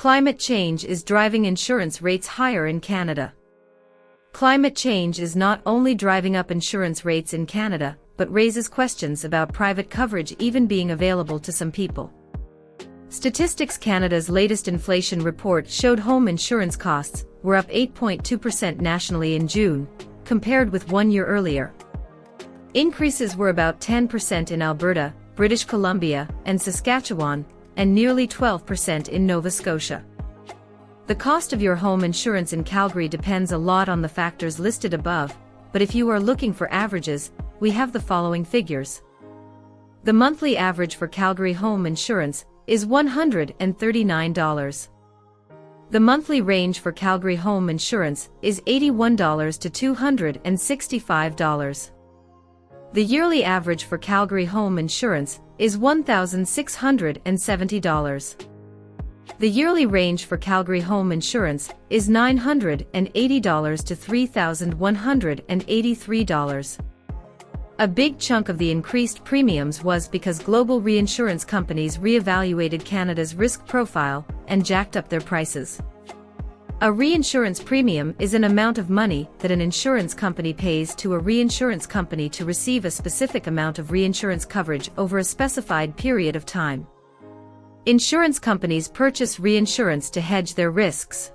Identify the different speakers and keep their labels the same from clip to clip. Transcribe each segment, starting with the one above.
Speaker 1: Climate change is driving insurance rates higher in Canada. Climate change is not only driving up insurance rates in Canada, but raises questions about private coverage even being available to some people. Statistics Canada's latest inflation report showed home insurance costs were up 8.2% nationally in June, compared with 1 year earlier. Increases were about 10% in Alberta, British Columbia, and Saskatchewan, and nearly 12% in Nova Scotia. The cost of your home insurance in Calgary depends a lot on the factors listed above, but if you are looking for averages, we have the following figures. The monthly average for Calgary home insurance is $139. The monthly range for Calgary home insurance is $81 to $265. The yearly average for Calgary home insurance is $1,670. The yearly range for Calgary home insurance is $980 to $3,183. A big chunk of the increased premiums was because global reinsurance companies reevaluated Canada's risk profile and jacked up their prices. A reinsurance premium is an amount of money that an insurance company pays to a reinsurance company to receive a specific amount of reinsurance coverage over a specified period of time. Insurance companies purchase reinsurance to hedge their risks.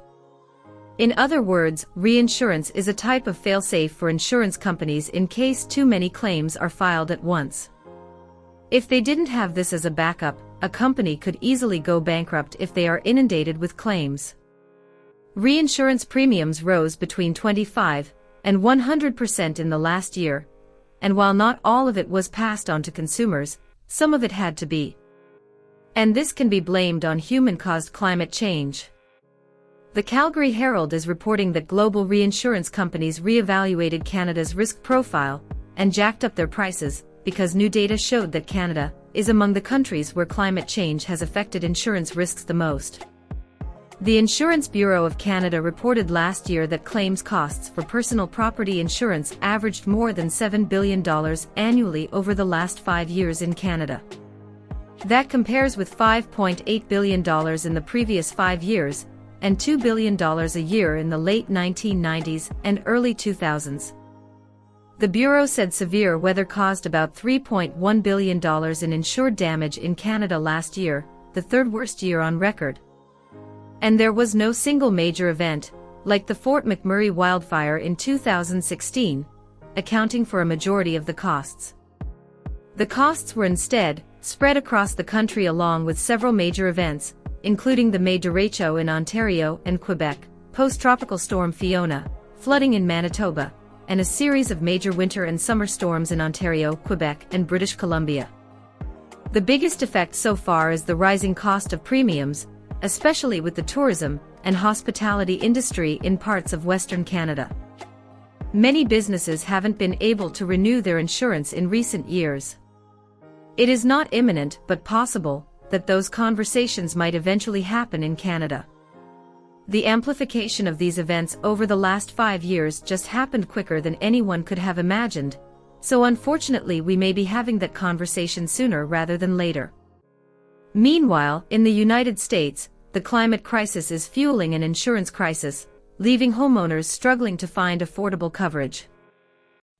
Speaker 1: In other words, reinsurance is a type of fail-safe for insurance companies in case too many claims are filed at once. If they didn't have this as a backup, a company could easily go bankrupt if they are inundated with claims. Reinsurance premiums rose between 25% and 100% in the last year, and while not all of it was passed on to consumers, some of it had to be. And this can be blamed on human-caused climate change. The Calgary Herald is reporting that global reinsurance companies reevaluated Canada's risk profile and jacked up their prices because new data showed that Canada is among the countries where climate change has affected insurance risks the most. The Insurance Bureau of Canada reported last year that claims costs for personal property insurance averaged more than $7 billion annually over the last 5 years in Canada. That compares with $5.8 billion in the previous 5 years, and $2 billion a year in the late 1990s and early 2000s. The Bureau said severe weather caused about $3.1 billion in insured damage in Canada last year, the third worst year on record. And there was no single major event, like the Fort McMurray wildfire in 2016, accounting for a majority of the costs. The costs were instead spread across the country along with several major events, including the May derecho in Ontario and Quebec, post-tropical storm Fiona, flooding in Manitoba, and a series of major winter and summer storms in Ontario, Quebec, and British Columbia. The biggest effect so far is the rising cost of premiums, especially with the tourism and hospitality industry in parts of Western Canada. Many businesses haven't been able to renew their insurance in recent years. It is not imminent but possible that those conversations might eventually happen in Canada. The amplification of these events over the last 5 years just happened quicker than anyone could have imagined, so unfortunately we may be having that conversation sooner rather than later. Meanwhile, in the United States, the climate crisis is fueling an insurance crisis, leaving homeowners struggling to find affordable coverage.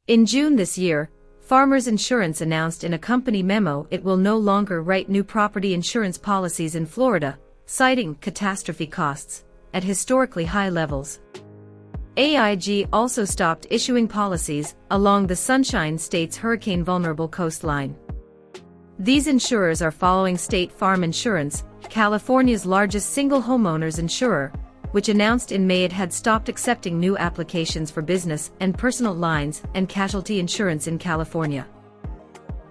Speaker 1: In June this year, Farmers Insurance announced in a company memo it will no longer write new property insurance policies in Florida, citing catastrophe costs at historically high levels. AIG also stopped issuing policies along the Sunshine State's hurricane-vulnerable coastline. These insurers are following State Farm Insurance, California's largest single homeowners insurer, which announced in May it had stopped accepting new applications for business and personal lines and casualty insurance in California.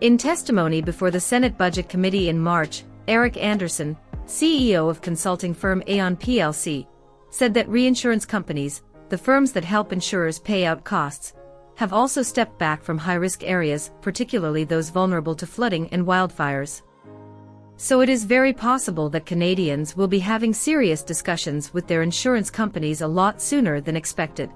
Speaker 1: In testimony before the Senate Budget Committee in March, Eric Anderson, CEO of consulting firm Aon plc, said that reinsurance companies, the firms that help insurers pay out costs, have also stepped back from high-risk areas, particularly those vulnerable to flooding and wildfires. So it is very possible that Canadians will be having serious discussions with their insurance companies a lot sooner than expected.